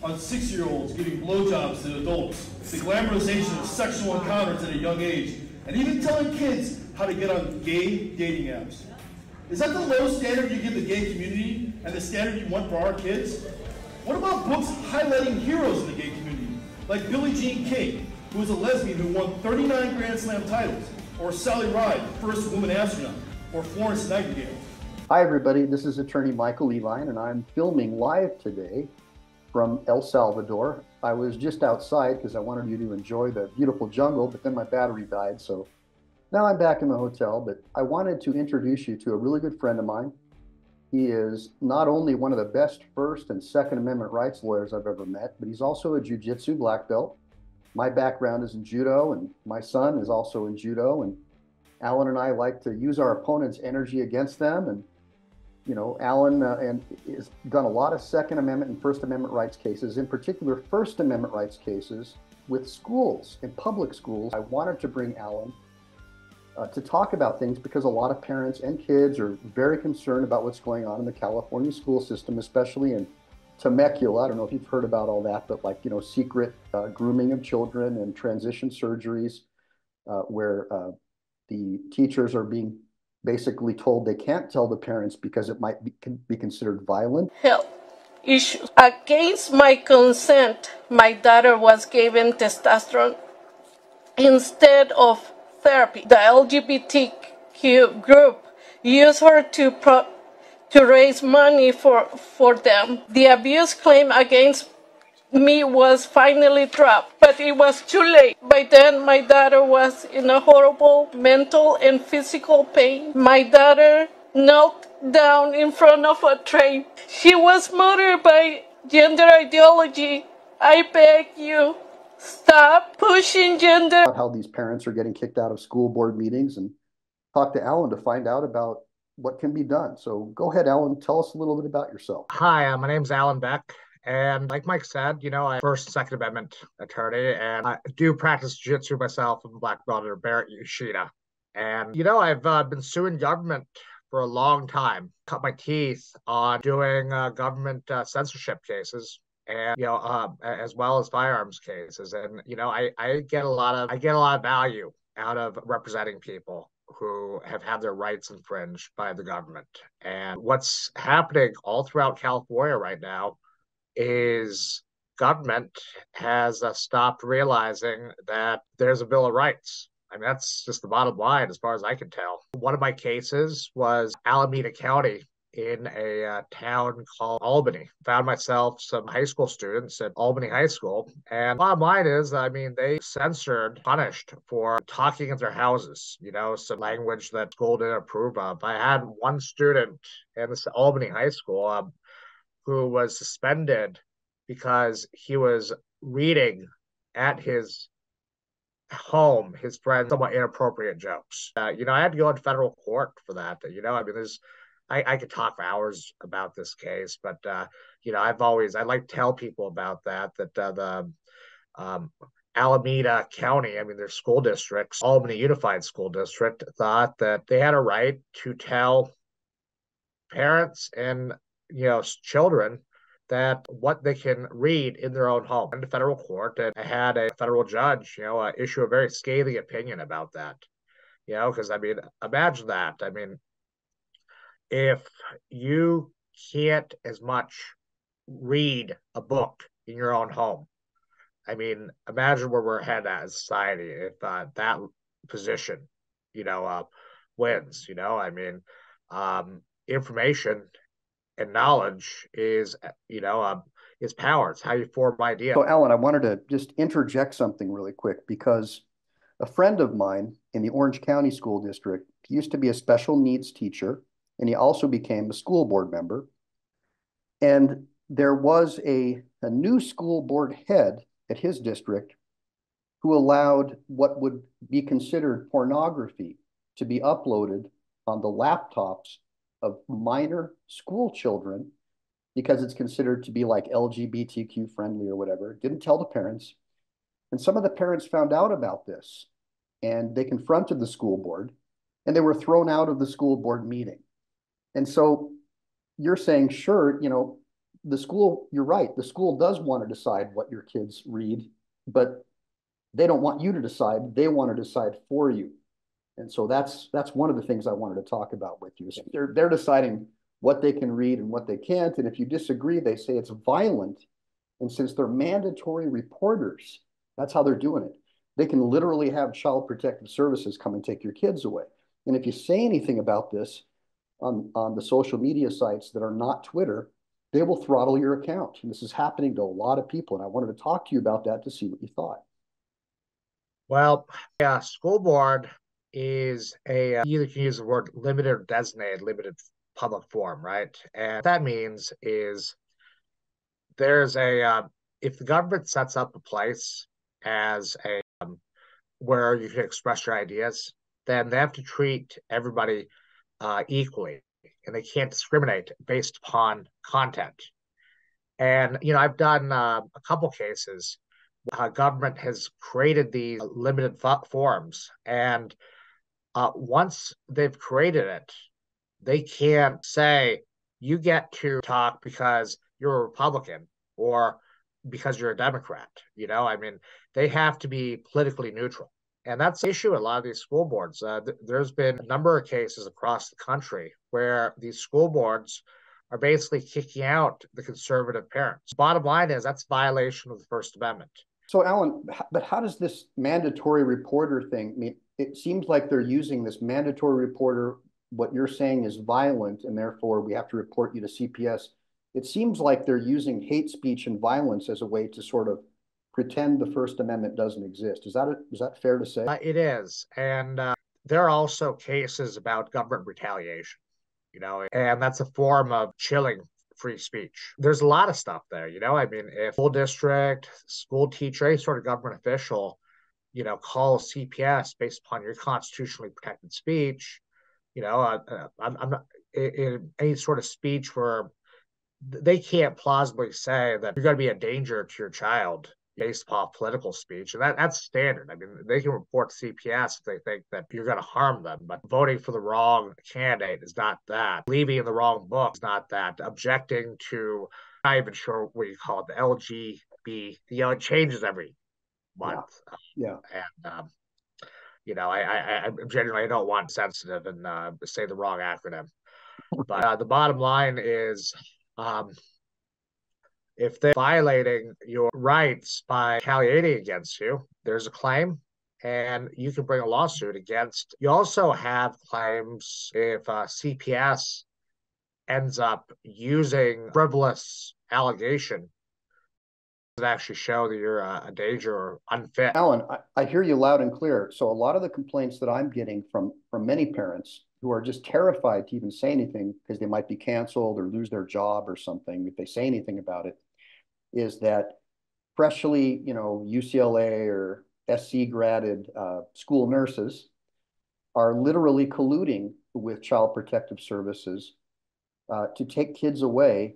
on 6-year-olds giving blowjobs to adults, the glamorization of sexual encounters at a young age, and even telling kids how to get on gay dating apps. Is that the low standard you give the gay community and the standard you want for our kids? What about books highlighting heroes in the gay community, like Billie Jean King, who was a lesbian who won 39 Grand Slam titles, or Sally Ride, first woman astronaut, or Florence Nightingale? Hi everybody, this is attorney Michael Ehline, and I'm filming live today from El Salvador. I was just outside because I wanted you to enjoy the beautiful jungle, but then my battery died, so now I'm back in the hotel. But I wanted to introduce you to a really good friend of mine. He is not only one of the best First and Second Amendment rights lawyers I've ever met, but he's also a jiu-jitsu black belt. My background is in judo, and my son is also in judo, and Alan and I like to use our opponent's energy against them. And you know, Alan has done a lot of Second Amendment and First Amendment rights cases, in particular First Amendment rights cases with schools, in public schools. I wanted to bring Alan to talk about things because a lot of parents and kids are very concerned about what's going on in the California school system, especially in Temecula. I don't know if you've heard about all that, but like, you know, secret grooming of children and transition surgeries where the teachers are being basically told they can't tell the parents because it might be considered violent. Health issues. Against my consent, my daughter was given testosterone instead of therapy. The LGBTQ group used her to raise money for them. The abuse claim against me was finally dropped, but it was too late. By then, my daughter was in a horrible mental and physical pain. My daughter knelt down in front of a train. She was murdered by gender ideology. I beg you, stop pushing gender. How these parents are getting kicked out of school board meetings, and talk to Alan to find out about what can be done. So go ahead, Alan, tell us a little bit about yourself. Hi, my name's Alan Beck. And like Mike said, you know, I'm First and Second Amendment attorney, and I do practice jiu-jitsu myself. I'm a black belt under Barrett Yoshida. And, you know, I've been suing government for a long time, cut my teeth on doing government censorship cases, and, you know, as well as firearms cases. And, you know, I get a lot of value out of representing people who have had their rights infringed by the government. And what's happening all throughout California right now is government has stopped realizing that there's a Bill of Rights. I mean, that's just the bottom line as far as I can tell. One of my cases was Alameda County in a town called Albany. Found myself some high school students at Albany High School. And bottom line is, I mean, they censored, punished for talking at their houses, you know, some language that school didn't approve of. I had one student in this Albany High School who was suspended because he was reading at his home his friend's somewhat inappropriate jokes. You know, I had to go into federal court for that. You know, I mean, I could talk for hours about this case, but you know, I like to tell people about that the Alameda County, I mean, their school districts, Albany Unified School District, thought that they had a right to tell parents and, you know, children that what they can read in their own home. In the federal court, and I had a federal judge, you know, issue a very scathing opinion about that. You know, because I mean, imagine that. I mean, if you can't as much read a book in your own home, I mean, imagine where we're headed as a society if that position, you know, wins. You know, I mean, information and knowledge is, you know, is power. It's how you form ideas. So, Alan, I wanted to just interject something really quick, because a friend of mine in the Orange County School District, he used to be a special needs teacher, and he also became a school board member. And there was a new school board head at his district who allowed what would be considered pornography to be uploaded on the laptops of minor school children because it's considered to be like LGBTQ friendly or whatever. Didn't tell the parents. And some of the parents found out about this, and they confronted the school board, and they were thrown out of the school board meeting. And so you're saying, sure, you know, the school, you're right, the school does want to decide what your kids read, but they don't want you to decide. They want to decide for you. And so that's one of the things I wanted to talk about with you. So they're deciding what they can read and what they can't. And if you disagree, they say it's violent. And since they're mandatory reporters, that's how they're doing it. They can literally have Child Protective Services come and take your kids away. And if you say anything about this on the social media sites that are not Twitter, they will throttle your account. And this is happening to a lot of people. And I wanted to talk to you about that to see what you thought. Well, yeah, school board is you can use the word limited or designated limited public forum, right? And what that means is there's if the government sets up a place as where you can express your ideas, then they have to treat everybody equally, and they can't discriminate based upon content. And I've done a couple cases. Government has created these limited forums, and once they've created it, they can't say you get to talk because you're a Republican or because you're a Democrat. I mean, they have to be politically neutral. And that's the issue at a lot of these school boards. There's been a number of cases across the country where these school boards are basically kicking out the conservative parents. Bottom line is that's violation of the First Amendment. So, Alan, but how does this mandatory reporter thing, I mean, it seems like they're using this mandatory reporter, what you're saying is violent, and therefore we have to report you to CPS. It seems like they're using hate speech and violence as a way to sort of pretend the First Amendment doesn't exist. Is that fair to say? It is. And there are also cases about government retaliation, and that's a form of chilling free speech. There's a lot of stuff there, I mean, if school district, school teacher, any sort of government official, calls CPS based upon your constitutionally protected speech, I'm not in any sort of speech where they can't plausibly say that you're going to be a danger to your child based upon political speech. And that's standard. I mean, they can report to CPS if they think that you're going to harm them, but voting for the wrong candidate is not that. Believing in the wrong book is not that. Objecting to, I'm not even sure what you call it, the LGB, it changes every month. Yeah. And, I generally don't want sensitive and say the wrong acronym. But the bottom line is, if they're violating your rights by retaliating against you, there's a claim, and you can bring a lawsuit against. You also have claims if CPS ends up using frivolous allegation to actually show that you're a danger or unfit. Alan, I hear you loud and clear. So a lot of the complaints that I'm getting from many parents who are just terrified to even say anything because they might be canceled or lose their job or something if they say anything about it, is that freshly, UCLA or SC graded school nurses are literally colluding with Child Protective Services to take kids away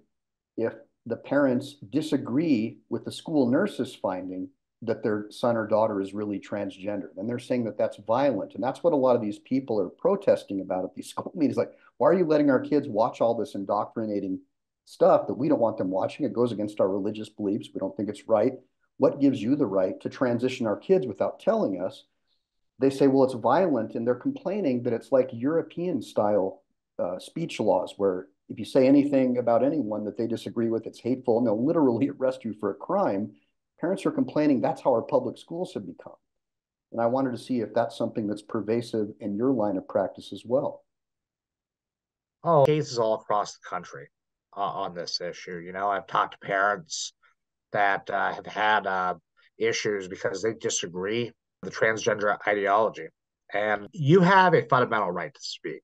if the parents disagree with the school nurse's finding that their son or daughter is really transgender. And they're saying that that's violent. And that's what a lot of these people are protesting about at these school meetings. Like, why are you letting our kids watch all this indoctrinating stuff that we don't want them watching? It goes against our religious beliefs. We don't think it's right. What gives you the right to transition our kids without telling us? They say, well, it's violent. And they're complaining that it's like European style speech laws, where if you say anything about anyone that they disagree with, it's hateful, and they'll literally arrest you for a crime. Parents are complaining that's how our public schools have become. And I wanted to see if that's something that's pervasive in your line of practice as well. Oh, cases all across the country on this issue. I've talked to parents that have had issues because they disagree with the transgender ideology. And you have a fundamental right to speak.